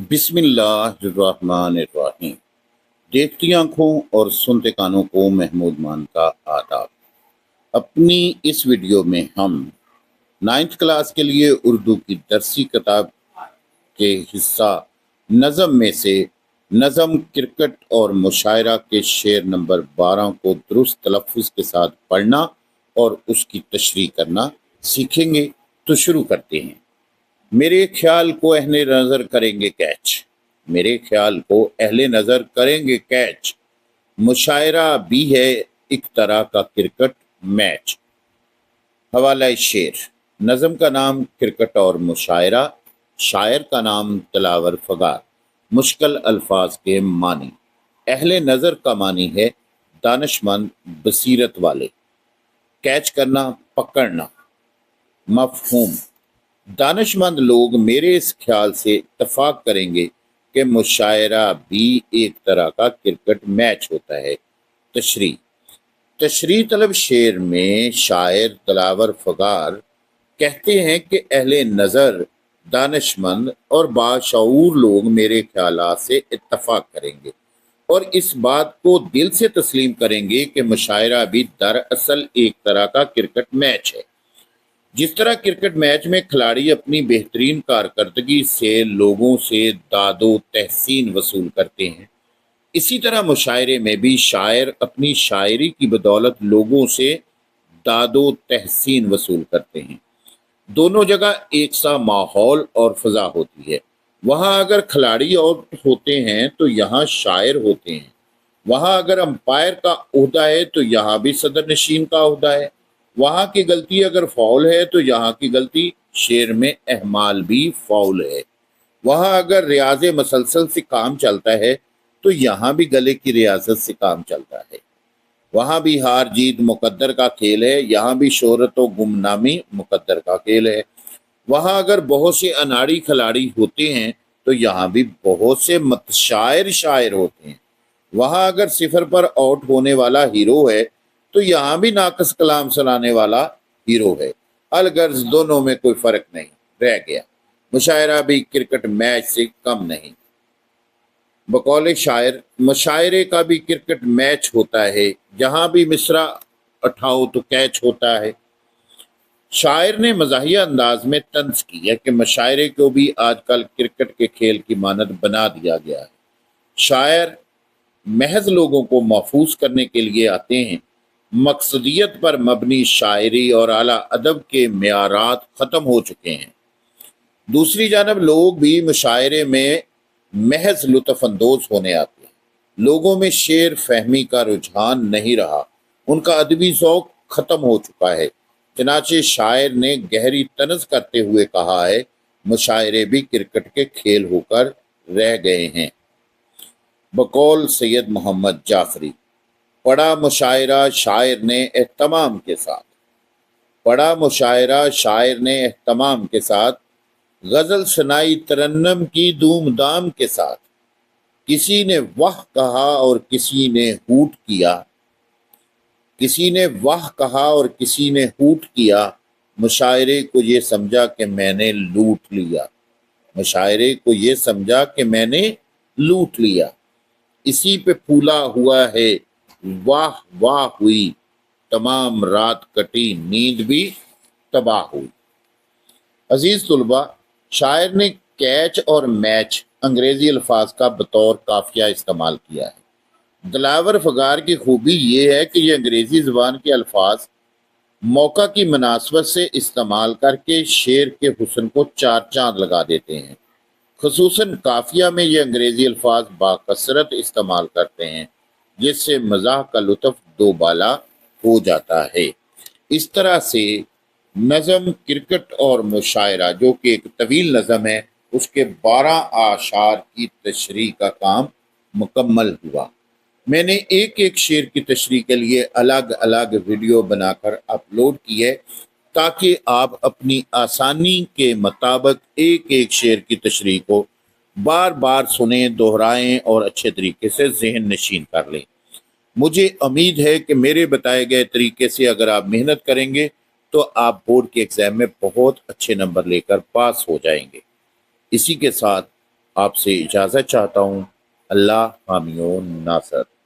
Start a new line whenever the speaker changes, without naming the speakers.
बिस्मिल्लाहिर्रहमानिर्रहीम। देखती आंखों और सुनते कानों को महमूद मान का आदाब। अपनी इस वीडियो में हम 9th क्लास के लिए उर्दू की दरसी किताब के हिस्सा नज़म में से नज़म क्रिकेट और मुशायरा के शेर नंबर 12 को दुरुस्त तलफ़्फ़ुज़ के साथ पढ़ना और उसकी तशरीह करना सीखेंगे। तो शुरू करते हैं। मेरे ख्याल को अहले नज़र करेंगे कैच। मेरे ख्याल को अहले नज़र करेंगे कैच। मुशायरा भी है एक तरह का क्रिकेट मैच। हवाला शेर। नज़म का नाम क्रिकेट और मुशायरा, शायर का नाम तिलावर फगार। मुश्किल अल्फाज के मानी। अहले नज़र का मानी है दानिशमंद, बसीरत वाले। कैच करना, पकड़ना। मफहूम। दानिशमंद लोग मेरे इस ख्याल से इत्तफाक करेंगे कि मुशायरा भी एक तरह का क्रिकेट मैच होता है। तशरीह। तशरीह तलब शेर में शायर तिलावर फगार कहते हैं कि अहले नज़र, दानिशमंद और बाशऊर लोग मेरे ख्यालात से इत्तफाक करेंगे और इस बात को दिल से तस्लीम करेंगे कि मुशायरा भी दरअसल एक तरह का क्रिकेट मैच है। जिस तरह क्रिकेट मैच में खिलाड़ी अपनी बेहतरीन कारकर्दगी से लोगों से दादो तहसीन वसूल करते हैं, इसी तरह मुशायरे में भी शायर अपनी शायरी की बदौलत लोगों से दादो तहसीन वसूल करते हैं। दोनों जगह एक सा माहौल और फजा होती है। वहाँ अगर खिलाड़ी और होते हैं तो यहाँ शायर होते हैं। वहाँ अगर अंपायर का ओहदा है तो यहाँ भी सदर नशीन का ओहदा है। वहाँ की गलती अगर फाउल है तो यहाँ की गलती शेर में अहमाल भी फाउल है। वहाँ अगर रियाज मसलसल से काम चलता है तो यहाँ भी गले की रियाजत से काम चलता है। वहाँ भी हार जीत मुकद्दर का खेल है, यहाँ भी शोहरत व गुमनामी मुकद्दर का खेल है। वहाँ अगर बहुत से अनाड़ी खिलाड़ी होते हैं तो यहाँ भी बहुत से मतशायर शायर होते हैं। वहाँ अगर सिफर पर आउट होने वाला हीरो है तो यहाँ भी नाकस कलाम सुनाने वाला हीरो है। अलगर्ज दोनों में कोई फर्क नहीं रह गया। मुशायरा भी क्रिकेट मैच से कम नहीं। बकौल शायर, मुशायरे का भी क्रिकेट मैच होता है। जहाँ भी मिसरा उठाओ तो कैच होता है। शायर ने मज़ाहिया अंदाज में तंज की है कि मुशायरे को भी आजकल क्रिकेट के खेल की मानद बना दिया गया है। शायर महज लोगों को महफूज करने के लिए आते हैं। मकसदियत पर मबनी शायरी और आला अदब के मेयारात ख़त्म हो चुके हैं। दूसरी जानब लोग भी मुशायरे में महज लुत्फ़ अंदोज होने आते हैं। लोगों में शेर फहमी का रुझान नहीं रहा, उनका अदबी ज़ौक़ ख़त्म हो चुका है। चनाचे शायर ने गहरी तनज़ करते हुए कहा है, मुशायरे भी क्रिकेट के खेल होकर रह गए हैं। बकौल सैयद मोहम्मद जाफरी। पढ़ा मुशायरा शायर ने एहतमाम के साथ। पढ़ा मुशायरा शायर ने एहतमाम के साथ। गज़ल सुनाई तरन्नम की धूमधाम के साथ। किसी ने वाह कहा और किसी ने हूट किया। किसी ने वाह कहा और किसी ने हूट किया। मुशायरे को ये समझा कि मैंने लूट लिया। मुशायरे को ये समझा कि मैंने लूट लिया। इसी पे फूला हुआ है, वाह वाह हुई। तमाम रात कटी, नींद भी तबाह हुई। अजीज तुलबा, शायर ने कैच और मैच अंग्रेजी अल्फाज का बतौर काफिया इस्तेमाल किया है। दिलावर फगार की खूबी ये है कि ये अंग्रेजी ज़बान के अल्फाज मौका की मुनासबत से इस्तेमाल करके शेर के हुस्न को चार चांद लगा देते हैं। खुसूसन काफिया में ये अंग्रेजी अल्फाज बाकसरत इस्तेमाल करते हैं, जिससे मज़ाह का लुत्फ़ दोबाला हो जाता है। इस तरह से नज़म क्रिकेट और मुशायरा, जो कि एक तवील नज़म है, उसके 12 आशार की तशरीह का काम मुकम्मल हुआ। मैंने एक एक शेर की तशरीह के लिए अलग अलग वीडियो बनाकर अपलोड की है, ताकि आप अपनी आसानी के मुताबिक एक एक शेर की तशरीह को बार बार सुनें, दोहराएं और अच्छे तरीके से ज़हन नशीन कर लें। मुझे उम्मीद है कि मेरे बताए गए तरीके से अगर आप मेहनत करेंगे तो आप बोर्ड के एग्ज़ाम में बहुत अच्छे नंबर लेकर पास हो जाएंगे। इसी के साथ آپ سے اجازت چاہتا ہوں۔ اللہ حامی و ناصر۔